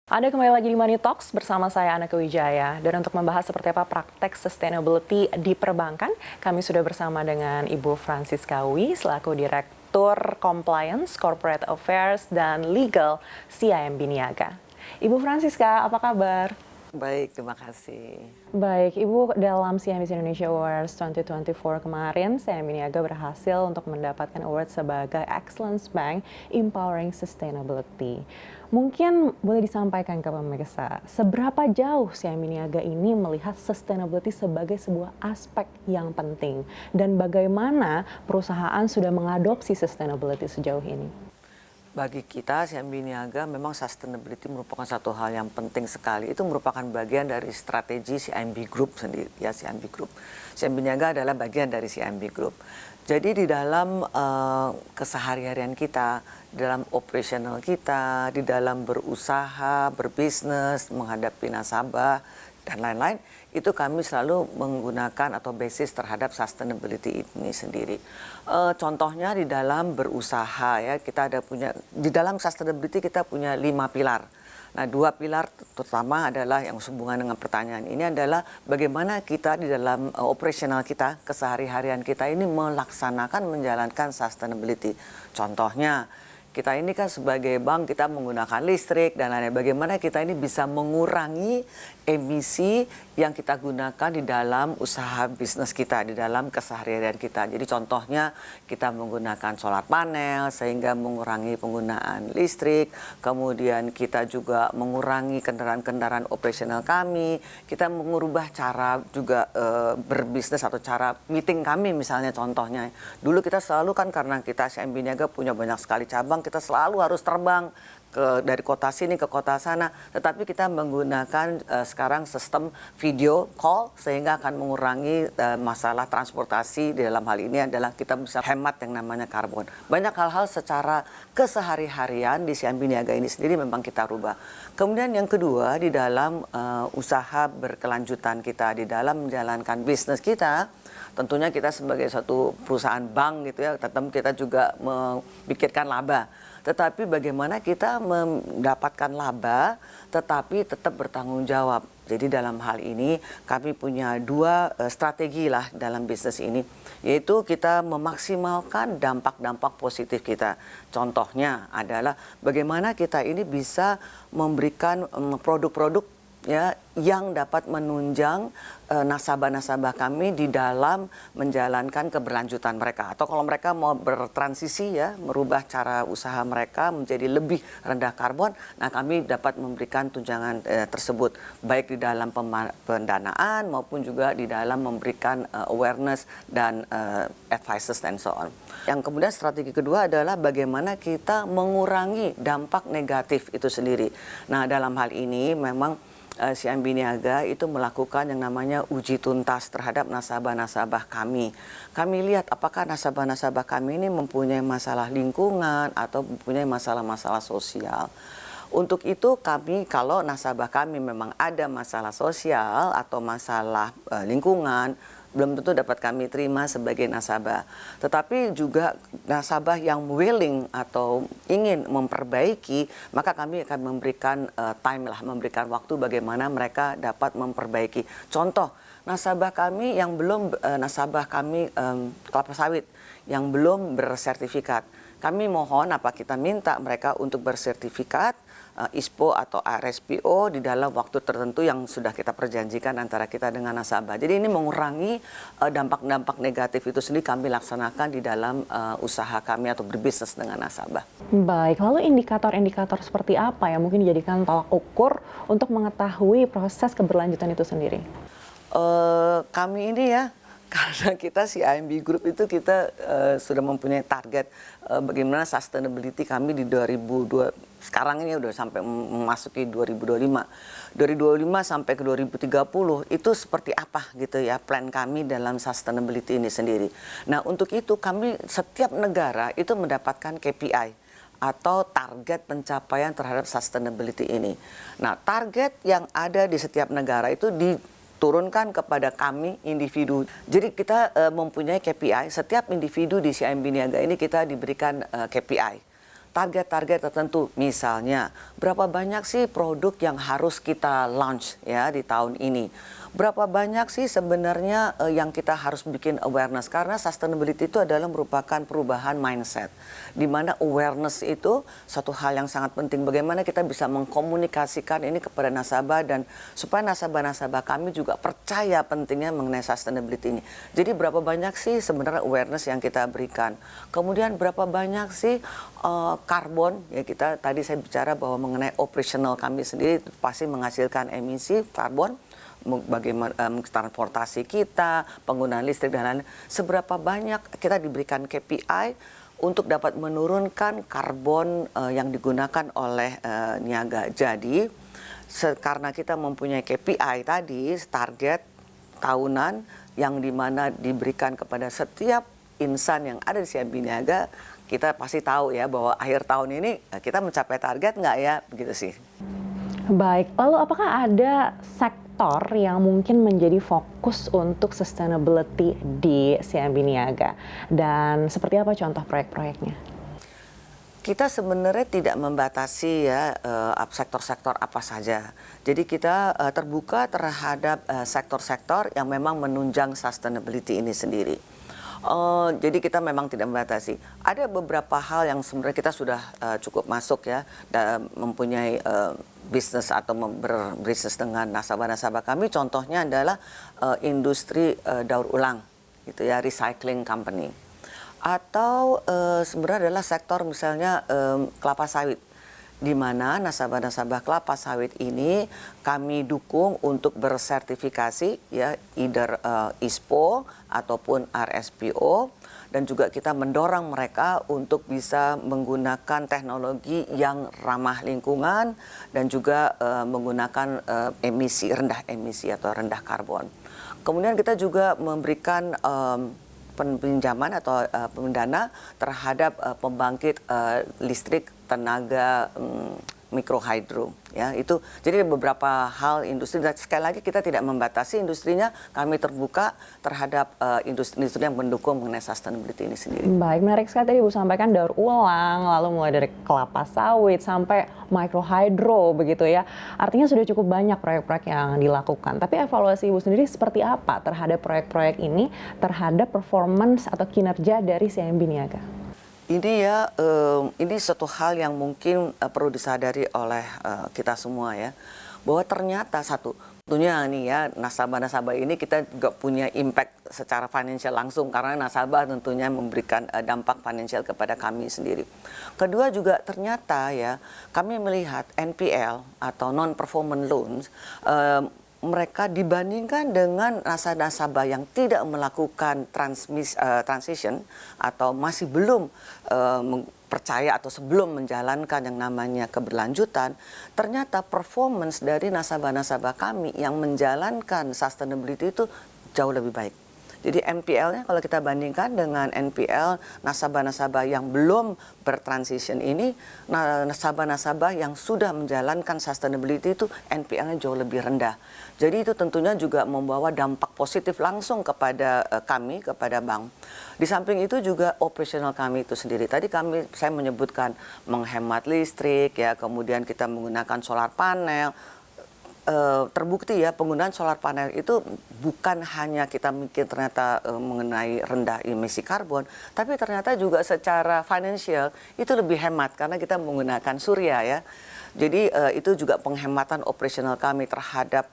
Anda kembali lagi di Money Talks bersama saya Anaka Wijaya. Dan untuk membahas seperti apa praktek sustainability di perbankan, kami sudah bersama dengan Ibu Francisca Wi selaku Direktur Compliance, Corporate Affairs, dan Legal CIMB Niaga. Ibu Francisca, apa kabar? Baik, terima kasih. Baik, Ibu, dalam CIMB Indonesia Awards 2024 kemarin, CIMB Niaga berhasil untuk mendapatkan award sebagai Excellence Bank Empowering Sustainability. Mungkin boleh disampaikan ke pemirsa, seberapa jauh CIMB Niaga ini melihat sustainability sebagai sebuah aspek yang penting, dan bagaimana perusahaan sudah mengadopsi sustainability sejauh ini? Bagi kita, CIMB Niaga memang sustainability merupakan satu hal yang penting sekali. Itu merupakan bagian dari strategi CIMB Group sendiri, ya CIMB Group. CIMB Niaga adalah bagian dari CIMB Group. Jadi di dalam keseharian kita, dalam operasional kita, di dalam berusaha, berbisnis, menghadapi nasabah, dan lain-lain, itu kami selalu menggunakan atau basis terhadap sustainability ini sendiri. Contohnya di dalam berusaha, ya, kita ada punya, di dalam sustainability kita punya 5 pilar. Nah, 2 pilar terutama adalah yang sehubungan dengan pertanyaan ini adalah bagaimana kita di dalam operasional kita, kesehari-harian kita ini melaksanakan, menjalankan sustainability. Contohnya, kita ini kan sebagai bank kita menggunakan listrik dan lain-lain. Bagaimana kita ini bisa mengurangi emisi yang kita gunakan di dalam usaha bisnis kita, di dalam keseharian kita. Jadi contohnya kita menggunakan solar panel sehingga mengurangi penggunaan listrik. Kemudian kita juga mengurangi kendaraan-kendaraan operasional kami. Kita mengubah cara juga berbisnis atau cara meeting kami misalnya contohnya. Dulu kita selalu kan karena kita CIMB Niaga punya banyak sekali cabang, kita selalu harus terbang dari kota sini ke kota sana, tetapi kita menggunakan sekarang sistem video call sehingga akan mengurangi masalah transportasi. Di dalam hal ini adalah kita bisa hemat yang namanya karbon. Banyak hal-hal secara kesehari-harian di CIMB Niaga ini sendiri memang kita rubah. Kemudian yang kedua, di dalam usaha berkelanjutan kita, di dalam menjalankan bisnis kita, tentunya kita sebagai satu perusahaan bank gitu ya, tetap kita juga memikirkan laba. Tetapi bagaimana kita mendapatkan laba tetapi tetap bertanggung jawab. Jadi dalam hal ini kami punya 2 strategi lah dalam bisnis ini, yaitu kita memaksimalkan dampak-dampak positif kita. Contohnya adalah bagaimana kita ini bisa memberikan produk-produk, ya, yang dapat menunjang nasabah-nasabah kami di dalam menjalankan keberlanjutan mereka. Atau kalau mereka mau bertransisi, ya, merubah cara usaha mereka menjadi lebih rendah karbon, nah kami dapat memberikan tunjangan tersebut, baik di dalam pendanaan maupun juga di dalam memberikan awareness dan advices and so on. Yang kemudian strategi kedua adalah bagaimana kita mengurangi dampak negatif itu sendiri. Nah, dalam hal ini memang CIMB Niaga itu melakukan yang namanya uji tuntas terhadap nasabah-nasabah kami. Kami lihat apakah nasabah-nasabah kami ini mempunyai masalah lingkungan atau mempunyai masalah-masalah sosial. Untuk itu kami, kalau nasabah kami memang ada masalah sosial atau masalah lingkungan, belum tentu dapat kami terima sebagai nasabah. Tetapi juga nasabah yang willing atau ingin memperbaiki, maka kami akan memberikan time lah, memberikan waktu bagaimana mereka dapat memperbaiki. Contoh, nasabah kami yang belum, nasabah kami kelapa sawit yang belum bersertifikat. Kami mohon kita minta mereka untuk bersertifikat ISPO atau RSPO di dalam waktu tertentu yang sudah kita perjanjikan antara kita dengan nasabah. Jadi ini mengurangi dampak-dampak negatif itu sendiri kami laksanakan di dalam usaha kami atau berbisnis dengan nasabah. Baik, lalu indikator-indikator seperti apa yang mungkin dijadikan tolak ukur untuk mengetahui proses keberlanjutan itu sendiri? Kami ini, ya, karena kita CIMB Group itu kita sudah mempunyai target bagaimana sustainability kami di 2002, sekarang ini udah sampai memasuki 2025. Dari 2025 sampai ke 2030 itu seperti apa gitu ya plan kami dalam sustainability ini sendiri. Nah, untuk itu kami setiap negara itu mendapatkan KPI atau target pencapaian terhadap sustainability ini. Nah, target yang ada di setiap negara itu diturunkan kepada kami individu. Jadi kita mempunyai KPI, setiap individu di CIMB Niaga ini kita diberikan KPI. target-target tertentu. Misalnya, berapa banyak sih produk yang harus kita launch ya di tahun ini? Berapa banyak sih sebenarnya yang kita harus bikin awareness, karena sustainability itu adalah merupakan perubahan mindset, di mana awareness itu satu hal yang sangat penting. Bagaimana kita bisa mengkomunikasikan ini kepada nasabah dan supaya nasabah-nasabah kami juga percaya pentingnya mengenai sustainability ini. Jadi berapa banyak sih sebenarnya awareness yang kita berikan. Kemudian berapa banyak sih karbon, ya kita tadi saya bicara bahwa mengenai operational kami sendiri pasti menghasilkan emisi karbon, bagaimana transportasi kita, penggunaan listrik dan lain-lain. Seberapa banyak kita diberikan KPI untuk dapat menurunkan karbon yang digunakan oleh niaga. Jadi karena kita mempunyai KPI tadi, target tahunan yang dimana diberikan kepada setiap insan yang ada di CIMB Niaga, kita pasti tahu ya bahwa akhir tahun ini kita mencapai target nggak ya, begitu sih. Baik, lalu apakah ada sektor yang mungkin menjadi fokus untuk sustainability di CIMB Niaga? Dan seperti apa contoh proyek-proyeknya? Kita sebenarnya tidak membatasi ya sektor-sektor apa saja. Jadi kita terbuka terhadap sektor-sektor yang memang menunjang sustainability ini sendiri. Jadi kita memang tidak membatasi. Ada beberapa hal yang sebenarnya kita sudah cukup masuk ya, dan mempunyai bisnis atau berbisnis dengan nasabah-nasabah kami. Contohnya adalah industri daur ulang, gitu ya, recycling company. Atau sebenarnya adalah sektor misalnya kelapa sawit, di mana nasabah-nasabah kelapa sawit ini kami dukung untuk bersertifikasi ya, either ISPO ataupun RSPO, dan juga kita mendorong mereka untuk bisa menggunakan teknologi yang ramah lingkungan dan juga menggunakan rendah emisi atau rendah karbon. Kemudian kita juga memberikan pinjaman atau pendana terhadap pembangkit listrik tenaga mikrohidro ya. Itu jadi beberapa hal industri, dan sekali lagi kita tidak membatasi industrinya, kami terbuka terhadap industri-industri yang mendukung mengenai sustainability ini sendiri. Baik, menarik sekali tadi Ibu sampaikan daur ulang, lalu mulai dari kelapa sawit sampai mikrohidro begitu ya. Artinya sudah cukup banyak proyek-proyek yang dilakukan. Tapi evaluasi Ibu sendiri seperti apa terhadap proyek-proyek ini, terhadap performance atau kinerja dari CIMB Niaga? Ini ya, ini satu hal yang mungkin perlu disadari oleh kita semua ya, bahwa ternyata tentunya nih ya, nasabah-nasabah ini kita juga punya impact secara financial langsung, karena nasabah tentunya memberikan dampak financial kepada kami sendiri. Kedua juga ternyata ya, kami melihat NPL atau non-performing loans, mereka dibandingkan dengan nasabah-nasabah yang tidak melakukan transition atau masih belum percaya atau sebelum menjalankan yang namanya keberlanjutan, ternyata performance dari nasabah-nasabah kami yang menjalankan sustainability itu jauh lebih baik. Jadi NPL-nya kalau kita bandingkan dengan NPL nasabah-nasabah yang belum bertransition ini, nasabah-nasabah yang sudah menjalankan sustainability itu NPL-nya jauh lebih rendah. Jadi itu tentunya juga membawa dampak positif langsung kepada kami, kepada bank. Di samping itu juga operasional kami itu sendiri. Tadi saya menyebutkan menghemat listrik ya, kemudian kita menggunakan solar panel. Terbukti ya, penggunaan solar panel itu bukan hanya kita mikir ternyata mengenai rendah emisi karbon, tapi ternyata juga secara financial itu lebih hemat karena kita menggunakan surya ya. Jadi itu juga penghematan operasional kami terhadap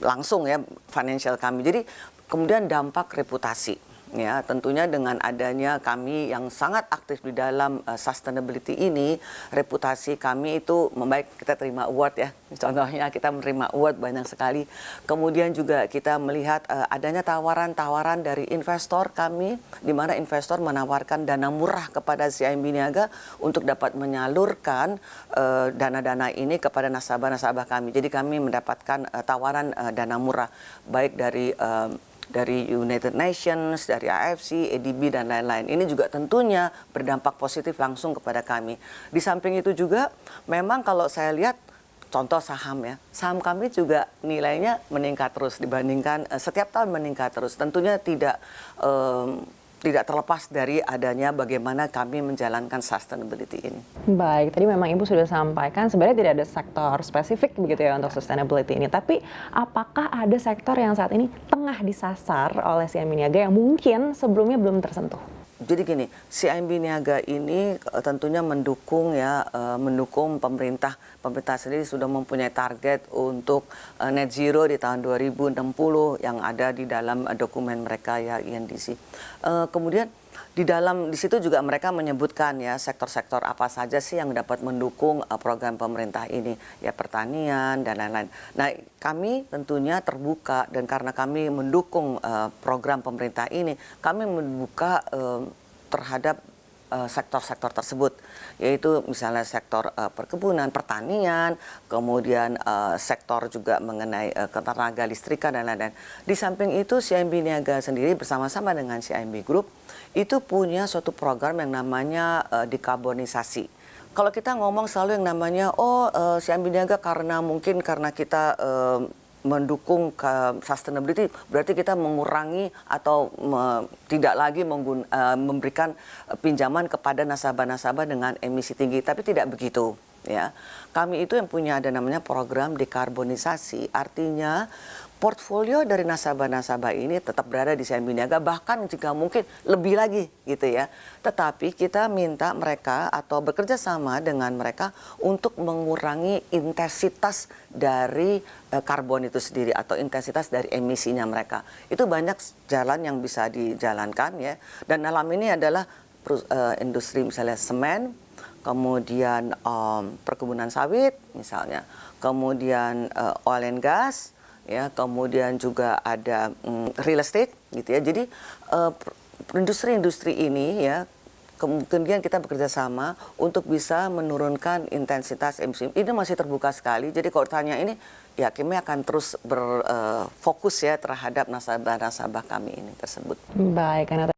langsung ya financial kami. Jadi kemudian dampak reputasi. Ya, tentunya dengan adanya kami yang sangat aktif di dalam sustainability ini, reputasi kami itu membaik, kita terima award ya. Contohnya kita menerima award banyak sekali. Kemudian juga kita melihat adanya tawaran-tawaran dari investor kami, di mana investor menawarkan dana murah kepada CIMB Niaga untuk dapat menyalurkan dana-dana ini kepada nasabah-nasabah kami. Jadi kami mendapatkan tawaran dana murah, baik dari United Nations, dari AFC, ADB, dan lain-lain. Ini juga tentunya berdampak positif langsung kepada kami. Di samping itu juga, memang kalau saya lihat, contoh saham ya, saham kami juga nilainya meningkat terus dibandingkan setiap tahun meningkat terus. Tentunya tidak tidak terlepas dari adanya bagaimana kami menjalankan sustainability ini. Baik, tadi memang Ibu sudah sampaikan sebenarnya tidak ada sektor spesifik begitu ya untuk sustainability ini. Tapi apakah ada sektor yang saat ini tengah disasar oleh CIMB Niaga yang mungkin sebelumnya belum tersentuh? Jadi gini, CIMB Niaga ini tentunya mendukung mendukung pemerintah. Pemerintah sendiri sudah mempunyai target untuk net zero di tahun 2060 yang ada di dalam dokumen mereka ya INDC. Kemudian di situ juga mereka menyebutkan ya sektor-sektor apa saja sih yang dapat mendukung program pemerintah ini, ya pertanian dan lain-lain. Nah, kami tentunya terbuka, dan karena kami mendukung program pemerintah ini, kami membuka terhadap sektor-sektor tersebut, yaitu misalnya sektor perkebunan, pertanian, kemudian sektor juga mengenai ketenaga listrikan dan lain-lain. Di samping itu, CIMB Niaga sendiri bersama-sama dengan CIMB Group itu punya suatu program yang namanya dekarbonisasi. Kalau kita ngomong selalu yang namanya CIMB Niaga karena kita mendukung sustainability, berarti kita mengurangi atau tidak lagi memberikan pinjaman kepada nasabah-nasabah dengan emisi tinggi, tapi tidak begitu ya. Kami itu yang punya ada namanya program dekarbonisasi, artinya portfolio dari nasabah-nasabah ini tetap berada di CIMB Niaga, bahkan jika mungkin lebih lagi gitu ya. Tetapi kita minta mereka atau bekerja sama dengan mereka untuk mengurangi intensitas dari karbon itu sendiri atau intensitas dari emisinya mereka. Itu banyak jalan yang bisa dijalankan ya. Dan dalam ini adalah industri misalnya semen, kemudian perkebunan sawit misalnya, kemudian oil and gas, ya, kemudian juga ada real estate gitu ya. Jadi industri-industri ini ya kemudian kita bekerja sama untuk bisa menurunkan intensitas emisi. Ini masih terbuka sekali. Jadi kalau tanya ini ya kami akan terus berfokus ya terhadap nasabah-nasabah kami ini tersebut. Baik, karena